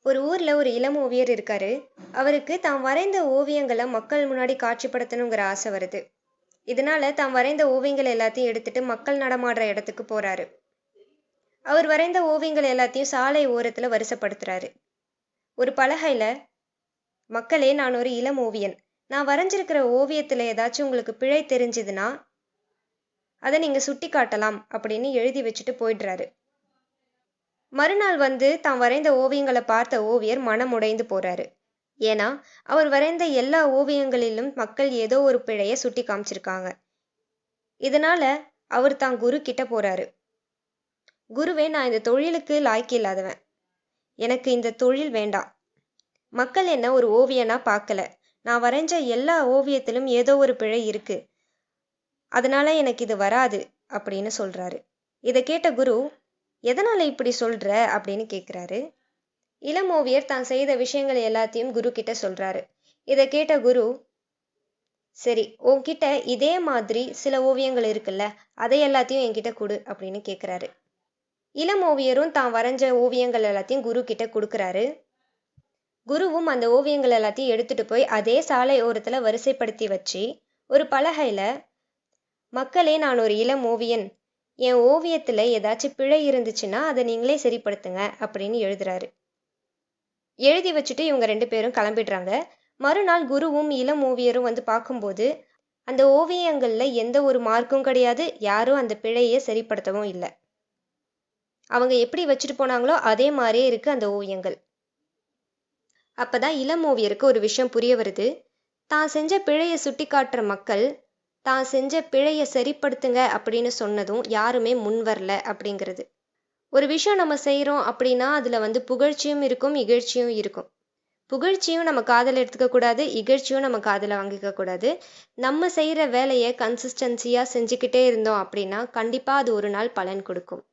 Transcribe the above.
ஒரு ஊர்ல ஒரு இளம் ஓவியர் இருக்காரு. அவருக்கு தாம் வரைந்த ஓவியங்களை மக்கள் முன்னாடி காட்சிப்படுத்தணுங்கிற ஆசை வருது. இதனால தாம் வரைந்த ஓவியங்கள் எல்லாத்தையும் எடுத்துட்டு மக்கள் நடமாடுற இடத்துக்கு போறாரு. அவர் வரைந்த ஓவியங்கள் எல்லாத்தையும் சாலை ஓரத்துல வரிசைப்படுத்துறாரு. ஒரு பலகையில, மக்களே, நான் ஒரு இளம் ஓவியன். நான் வரைஞ்சிருக்கிற ஓவியத்துல ஏதாச்சும் உங்களுக்கு பிழை தெரிஞ்சதுன்னா அதை நீங்க சுட்டி காட்டலாம் அப்படின்னு எழுதி வச்சுட்டு போயிடுறாரு. மறுநாள் வந்து தாம் வரைந்த ஓவியங்களை பார்த்த ஓவியர் மனம் உடைந்து போறாரு. ஏன்னா அவர் வரைந்த எல்லா ஓவியங்களிலும் மக்கள் ஏதோ ஒரு பிழைய சுட்டி காமிச்சிருக்காங்க. இதனால அவர் தான் குரு கிட்ட போறாரு. குருவே, நான் இந்த தொழிலுக்கு லாய்க்கு இல்லாதவன். எனக்கு இந்த தொழில் வேண்டாம். மக்கள் என்ன ஒரு ஓவியனா பார்க்கல. நான் வரைஞ்ச எல்லா ஓவியத்திலும் ஏதோ ஒரு பிழை இருக்கு. அதனால எனக்கு இது வராது அப்படின்னு சொல்றாரு. இதை கேட்ட குரு, எதனால இப்படி சொல்ற அப்படின்னு கேட்குறாரு. இளம் ஓவியர் தான் செய்த விஷயங்கள் எல்லாத்தையும் குரு கிட்ட சொல்றாரு. இதை கேட்ட குரு, சரி, உன்கிட்ட இதே மாதிரி சில ஓவியங்கள் இருக்குல்ல, அதை எல்லாத்தையும் என்கிட்ட கொடு அப்படின்னு கேட்குறாரு. இளம் ஓவியரும் தான் வரைஞ்ச ஓவியங்கள் எல்லாத்தையும் குரு கிட்ட கொடுக்குறாரு. குருவும் அந்த ஓவியங்கள் எல்லாத்தையும் எடுத்துட்டு போய் அதே சாலை ஓரத்துல வரிசைப்படுத்தி வச்சு ஒரு பலகையில, மக்களே, நான் ஒரு இளம் ஓவியன். என் ஓவியத்துல ஏதாச்சும் பிழை இருந்துச்சுன்னா அதை நீங்களே சரிப்படுத்துங்க அப்படின்னு எழுதுறாரு. எழுதி வச்சுட்டு இவங்க 2 பேரும் கிளம்பிடுறாங்க. மறுநாள் குருவும் இளம் ஓவியரும் வந்து பார்க்கும்போது அந்த ஓவியங்கள்ல எந்த ஒரு மார்க்கும் கிடையாது. யாரும் அந்த பிழையை சரிப்படுத்தவும் இல்லை. அவங்க எப்படி வச்சுட்டு போனாங்களோ அதே மாதிரியே இருக்கு அந்த ஓவியங்கள். அப்பதான் இளம் ஓவியருக்கு ஒரு விஷயம் புரிய வருது. தான் செஞ்ச பிழையை சுட்டி காட்டுற மக்கள் தான் செஞ்ச பிழையை சரிப்படுத்துங்க அப்படின்னு சொன்னதும் யாருமே முன் வரல அப்படிங்கிறது. ஒரு விஷயம் நம்ம செய்கிறோம் அப்படின்னா அதில் வந்து புகழ்ச்சியும் இருக்கும், இகழ்ச்சியும் இருக்கும். புகழ்ச்சியும் நம்ம காதில் எடுத்துக்க கூடாது, இகழ்ச்சியும் நம்ம காதில் வாங்கிக்க கூடாது. நம்ம செய்கிற வேலையை கன்சிஸ்டன்சியாக செஞ்சுக்கிட்டே இருந்தோம் அப்படின்னா கண்டிப்பாக அது ஒரு நாள் பலன் கொடுக்கும்.